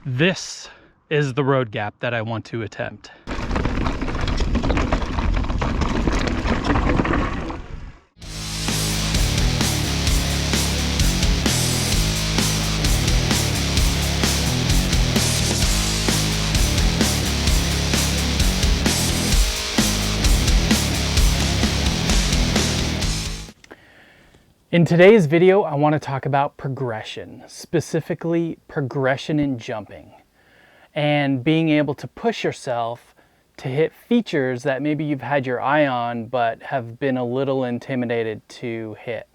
This is the road gap that I want to attempt. In today's video, I want to talk about progression, specifically progression in jumping, and being able to push yourself to hit features that maybe you've had your eye on but have been a little intimidated to hit.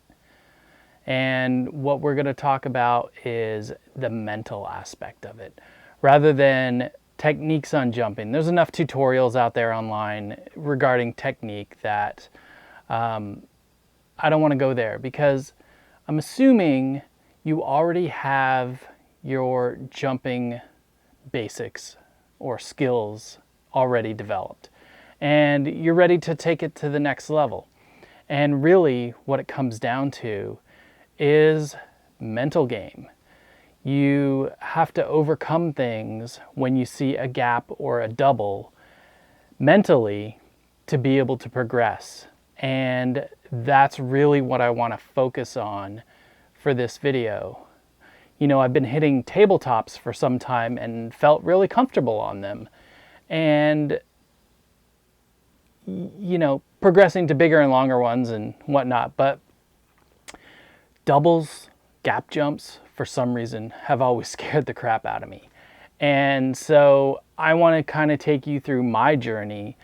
And what we're going to talk about is the mental aspect of it, rather than techniques on jumping. There's enough tutorials out there online regarding technique that I don't want to go there, because I'm assuming you already have your jumping basics or skills already developed and you're ready to take it to the next level. And really what it comes down to is mental game. You have to overcome things when you see a gap or a double mentally to be able to progress. And that's really what I want to focus on for this video. You know, I've been hitting tabletops for some time and felt really comfortable on them. And, you know, progressing to bigger and longer ones and whatnot. But doubles, gap jumps, for some reason, have always scared the crap out of me. And so I want to kind of take you through my journey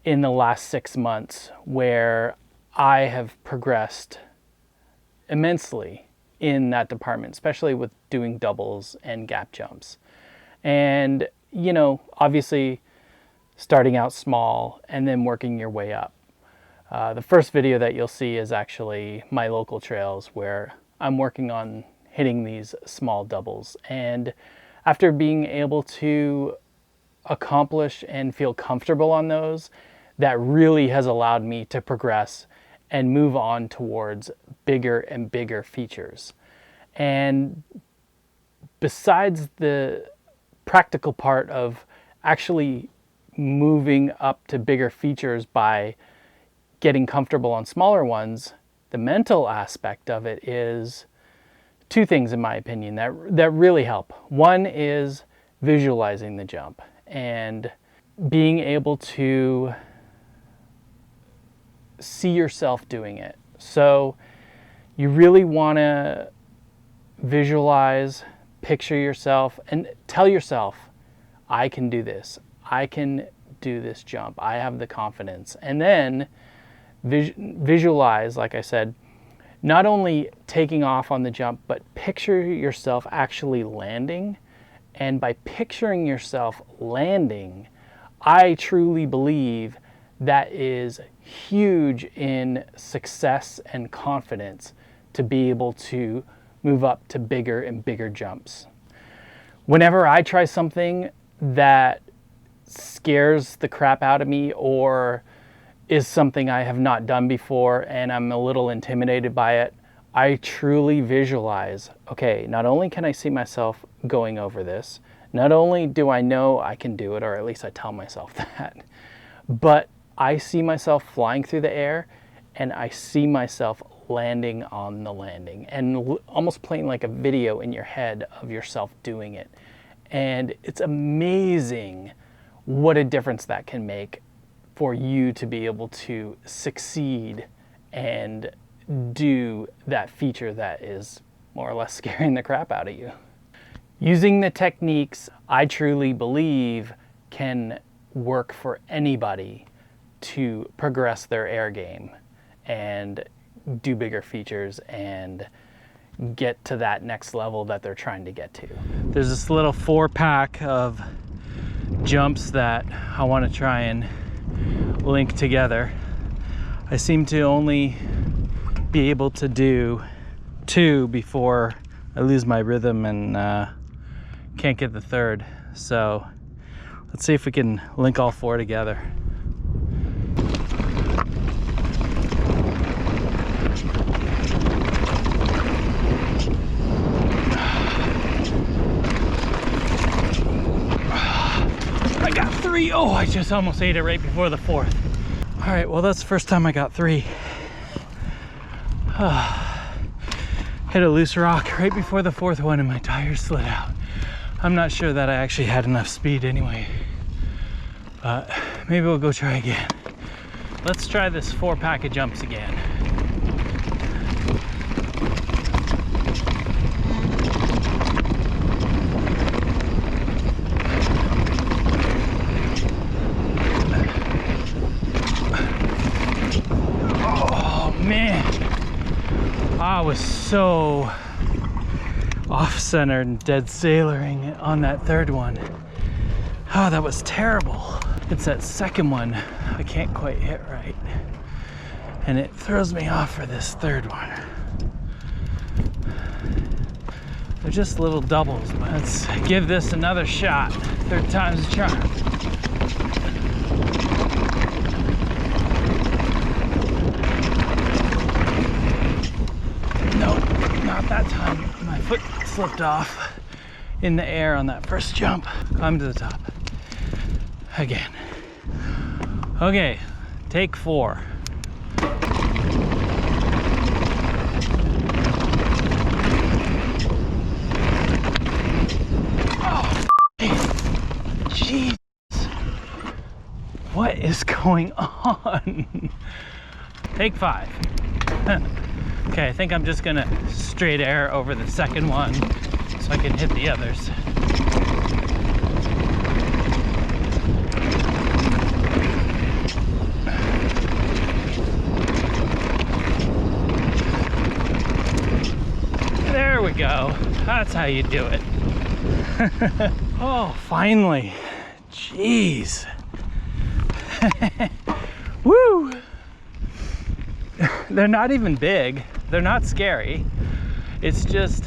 in the last 6 months, where I have progressed immensely in that department, especially with doing doubles and gap jumps. And, you know, obviously starting out small and then working your way up. The first video that you'll see is actually my local trails, where I'm working on hitting these small doubles. And after being able to accomplish and feel comfortable on those, that really has allowed me to progress and move on towards bigger and bigger features. And besides the practical part of actually moving up to bigger features by getting comfortable on smaller ones, the mental aspect of it is two things, in my opinion, that really help. One is visualizing the jump and being able to see yourself doing it. So you really want to visualize, picture yourself, and tell yourself, I can do this. I can do this jump. I have the confidence. And then visualize, like I said, not only taking off on the jump, but picture yourself actually landing. And by picturing yourself landing, I truly believe that is huge in success and confidence to be able to move up to bigger and bigger jumps. Whenever I try something that scares the crap out of me or is something I have not done before and I'm a little intimidated by it, I truly visualize, okay, not only can I see myself going over this, not only do I know I can do it, or at least I tell myself that, but I see myself flying through the air and I see myself landing on the landing and almost playing like a video in your head of yourself doing it. And it's amazing what a difference that can make for you to be able to succeed and do that feature that is more or less scaring the crap out of you. Using the techniques I truly believe can work for anybody to progress their air game and do bigger features and get to that next level that they're trying to get to. There's this little 4-pack of jumps that I want to try and link together. I seem to only be able to do 2 before I lose my rhythm and can't get the third. So let's see if we can link all 4 together. 3. Oh, I just almost ate it right before the 4th. All right, well, that's the first time I got 3. Hit a loose rock right before the 4th one and my tires slid out. I'm not sure that I actually had enough speed anyway, but maybe we'll go try again. Let's try this 4-pack of jumps again. Oh man, I was so off-centered and dead sailoring on that 3rd one. Oh, that was terrible. It's that 2nd one I can't quite hit right, and it throws me off for this 3rd one. They're just little doubles, but let's give this another shot. 3rd time's a charm. Nope, not that time. My foot slipped off in the air on that first jump. Climb to the top. Again. Okay, take 4. Oh, jeez. What is going on? Take 5. Okay, I think I'm just gonna straight air over the 2nd one so I can hit the others. There we go. That's how you do it. Oh, finally. Jeez. Woo! They're not even big. They're not scary. It's just,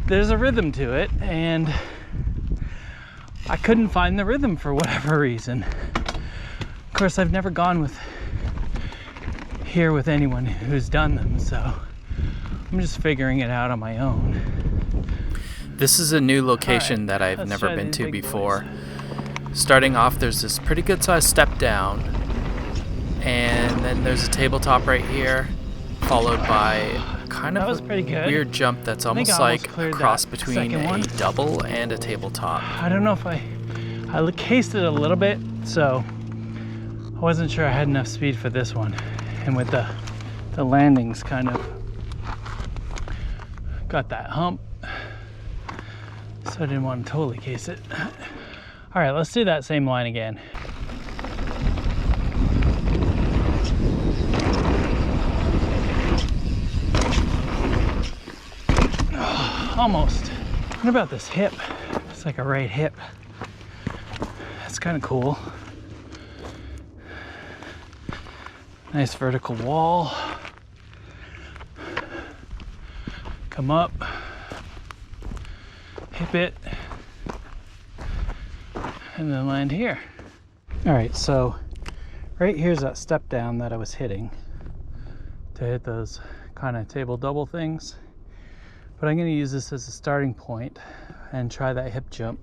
there's a rhythm to it, and I couldn't find the rhythm for whatever reason. Of course, I've never gone with anyone who's done them, so I'm just figuring it out on my own. This is a new location that I've never been to before. Starting off, there's this pretty good sized step down, and then there's a tabletop right here, followed by kind of a weird jump that's almost like a cross between a double and a tabletop. I don't know if I cased it a little bit, so I wasn't sure I had enough speed for this one. And with the landings kind of got that hump, so I didn't want to totally case it. All right, let's do that same line again. Oh, almost. What about this hip? It's like a right hip. That's kind of cool. Nice vertical wall. Come up, hip it, and then land here. All right, so right here's that step down that I was hitting to hit those kind of table double things. But I'm gonna use this as a starting point and try that hip jump.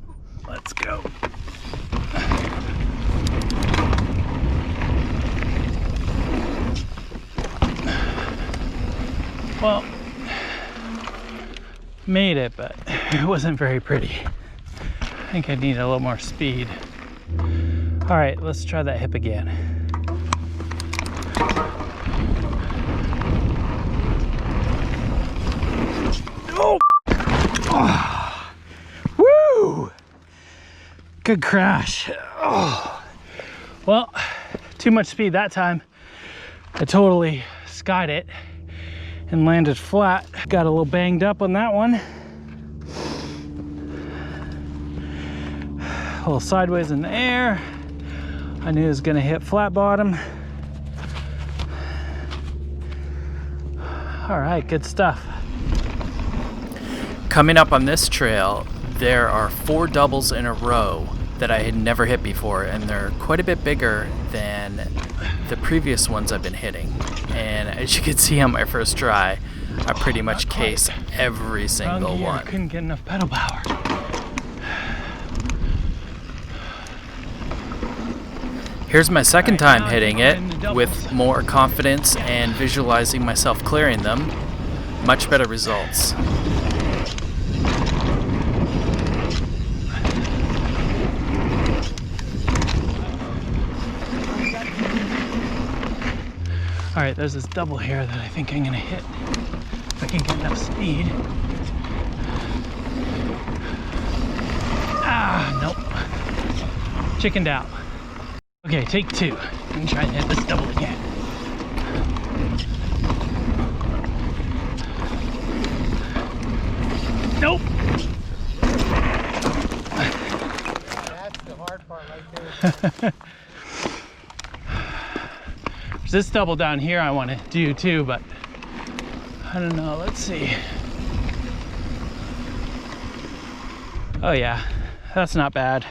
Let's go. Well, made it, but it wasn't very pretty. I think I need a little more speed. All right, let's try that hip again. Oh! Oh. Woo! Good crash. Oh. Well, too much speed that time. I totally skied it and landed flat. Got a little banged up on that one. A little sideways in the air. I knew it was gonna hit flat bottom. All right, good stuff. Coming up on this trail, there are 4 doubles in a row that I had never hit before, and they're quite a bit bigger than the previous ones I've been hitting. And as you can see on my first try, I pretty much case every single one. I couldn't get enough pedal power. Here's my second Right, time now hitting I'm it in the doubles. with more confidence and visualizing myself clearing them. Much better results. All right, there's this double here that I think I'm gonna hit if I can get enough speed. Ah, nope. Chickened out. Okay, take two. I'm gonna try and hit this double again. Nope. That's the hard part right there. There's this double down here I want to do too, but I don't know. Let's see. Oh yeah, that's not bad.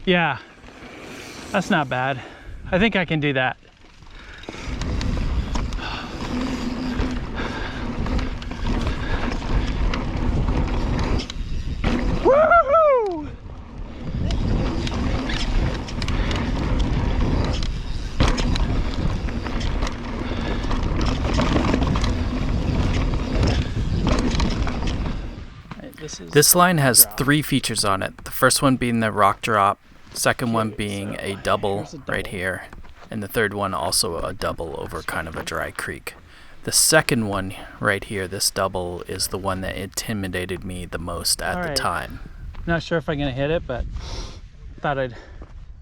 Yeah, that's not bad. I think I can do that. Woohoo! This line has 3 features on it. The first one being the rock drop, second one being a double right here, and the third one also a double over kind of a dry creek. The second one right here, this double, is the one that intimidated me the most at the time. Not sure if I'm gonna hit it, but thought I'd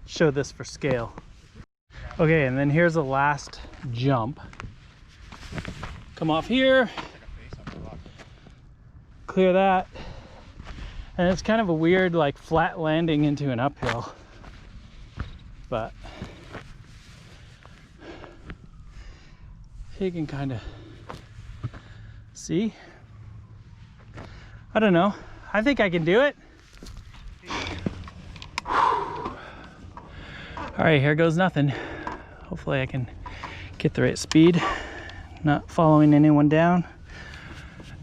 show this for scale. Okay, and then here's the last jump. Come off here, clear that, and it's kind of a weird like flat landing into an uphill, but you can kind of see. I don't know, I think I can do it. All right, here goes nothing. Hopefully I can get the right speed, not following anyone down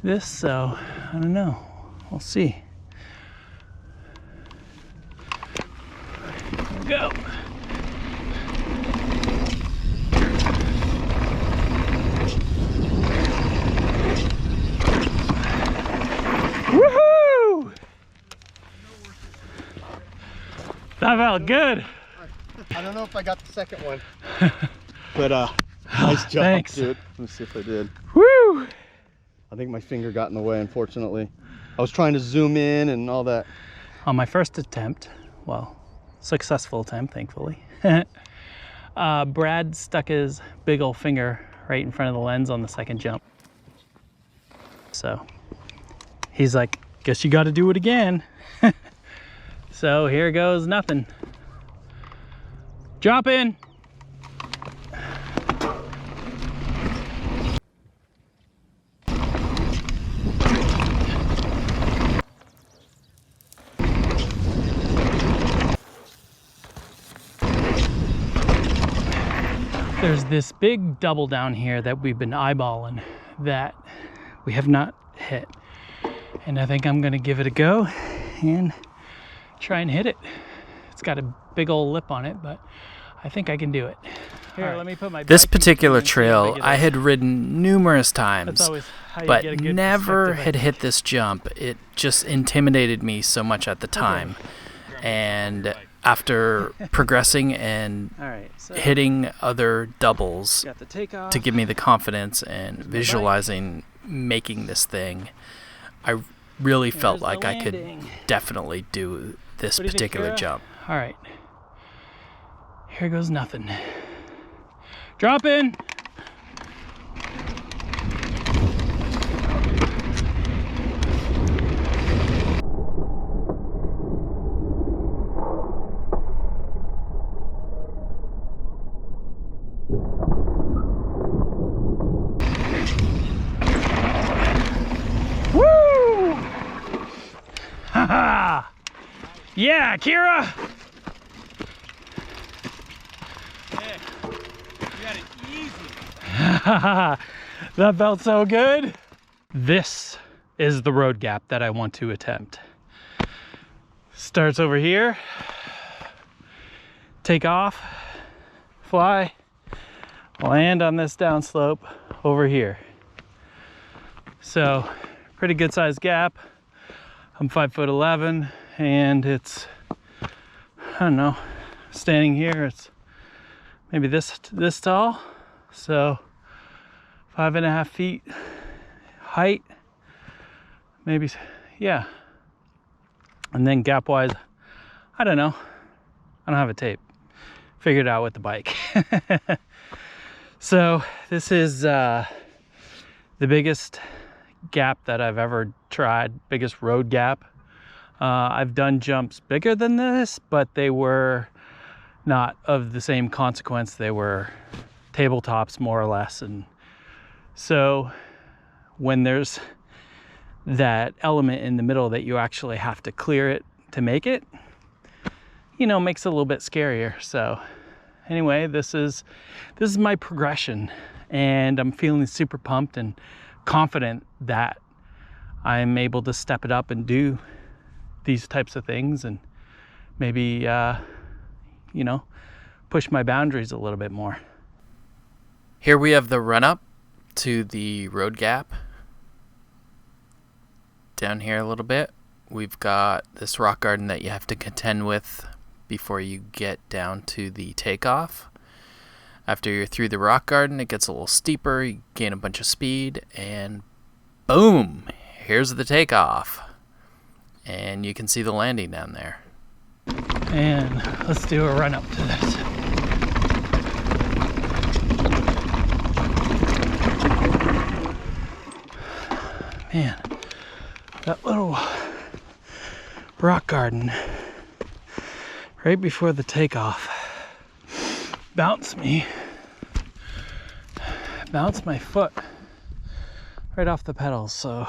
this, so I don't know, we'll see. Here we go. Woohoo! That felt good. I don't know if I got the second one. But nice job, Thanks. dude. Let me see if I did. Woo! I think my finger got in the way, unfortunately. I was trying to zoom in and all that. On my first attempt, well, successful attempt, thankfully, Brad stuck his big old finger right in front of the lens on the second jump. So he's like, guess you got to do it again. So here goes nothing. Drop in. There's this big double down here that we've been eyeballing that we have not hit. And I think I'm gonna give it a go and try and hit it. It's got a big old lip on it, but I think I can do it. Here, let me put my This biking particular shoes in, see if trail get I it. had ridden numerous That's times, always how you but get a good never perspective, I had think. hit this jump. It just intimidated me so much at the time. And after progressing and All right, so hitting other doubles got the takeoff. to give me the confidence and visualizing making this thing, I really felt There's like the I could landing. definitely do this What do you think, particular Kira? jump. All right, here goes nothing. Drop in. Woo! Haha! Yeah, Kira! That felt so good. This is the road gap that I want to attempt. Starts over here, take off, fly, land on this downslope over here. So pretty good sized gap. I'm 5'11", and it's, I don't know, standing here, it's maybe this tall. So 5.5 feet height, maybe, yeah. And then gap wise, I don't know. I don't have a tape. Figured it out with the bike. So this is the biggest gap that I've ever tried, biggest road gap. I've done jumps bigger than this, but they were not of the same consequence. They were tabletops more or less. And so when there's that element in the middle that you actually have to clear it to make it, you know, makes it a little bit scarier. So anyway, this is my progression, and I'm feeling super pumped and confident that I'm able to step it up and do these types of things, and maybe you know, push my boundaries a little bit more. Here we have the run up to the road gap. Down here a little bit, we've got this rock garden that you have to contend with before you get down to the takeoff. After you're through the rock garden, it gets a little steeper, you gain a bunch of speed, and boom, here's the takeoff. And you can see the landing down there. And let's do a run up to this. Man, that little rock garden right before the takeoff bounced my foot right off the pedals. So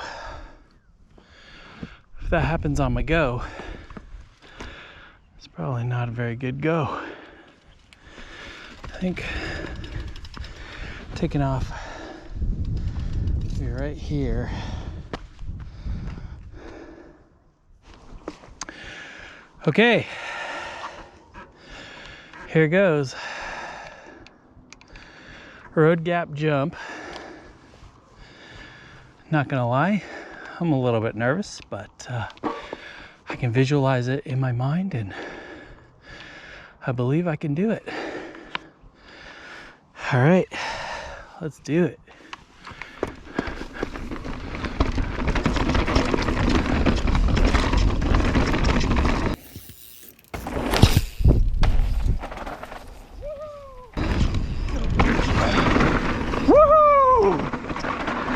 if that happens on my go, it's probably not a very good go. I think taking off right here. Okay, here goes. Road gap jump. Not gonna lie, I'm a little bit nervous, but I can visualize it in my mind, and I believe I can do it. All right, let's do it.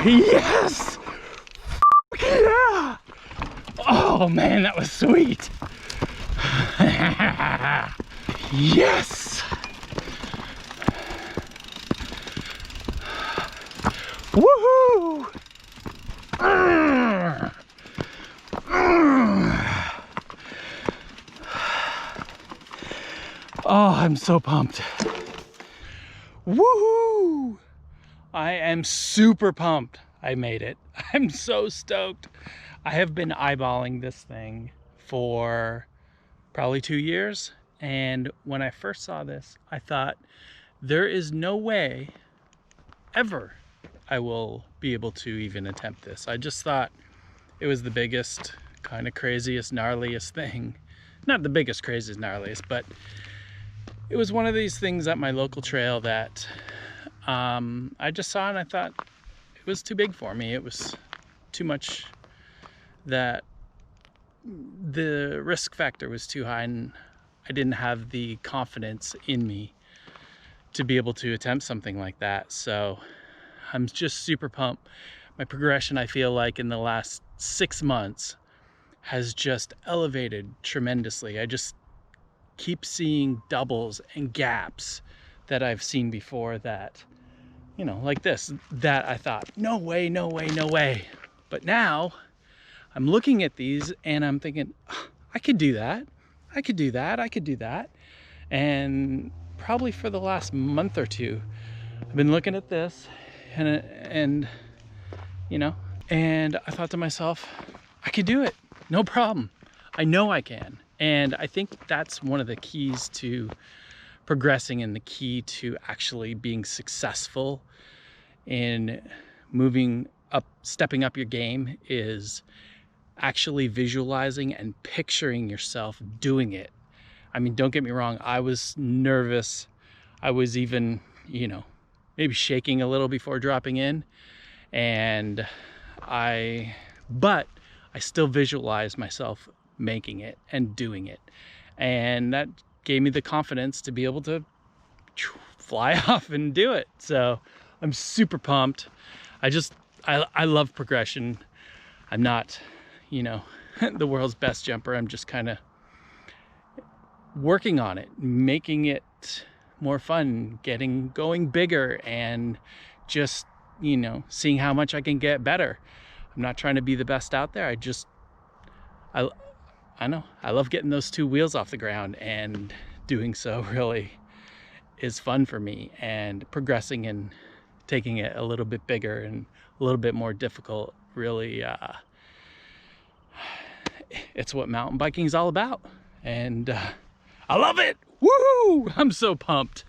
Yes! Yeah! Oh man, that was sweet. Yes! Woohoo! Oh, I'm so pumped. Woohoo! I am super pumped I made it. I'm so stoked. I have been eyeballing this thing for probably 2 years, and when I first saw this, I thought there is no way ever I will be able to even attempt this. I just thought it was the biggest, kind of craziest, gnarliest thing. Not the biggest, craziest, gnarliest, but it was one of these things at my local trail that I just saw, and I thought it was too big for me. It was too much, that the risk factor was too high, and I didn't have the confidence in me to be able to attempt something like that. So I'm just super pumped. My progression, I feel like, in the last 6 months has just elevated tremendously. I just keep seeing doubles and gaps that I've seen before that, you know, like this, that I thought, no way, no way, no way. But now I'm looking at these and I'm thinking, oh, I could do that. I could do that. I could do that. And probably for the last month or two, I've been looking at this and you know, and I thought to myself, I could do it. No problem. I know I can. And I think that's one of the keys to progressing and the key to actually being successful in moving up, stepping up your game is actually visualizing and picturing yourself doing it. I mean, don't get me wrong, I was nervous. I was even, you know, maybe shaking a little before dropping in, but I still visualized myself making it and doing it. And that gave me the confidence to be able to fly off and do it. So I'm super pumped. I love progression. I'm not, you know, the world's best jumper. I'm just kind of working on it, making it more fun, going bigger, and just, you know, seeing how much I can get better. I'm not trying to be the best out there. I know I love getting those 2 wheels off the ground, and doing so really is fun for me, and progressing and taking it a little bit bigger and a little bit more difficult, really, it's what mountain biking is all about. And I love it. Woo! I'm so pumped.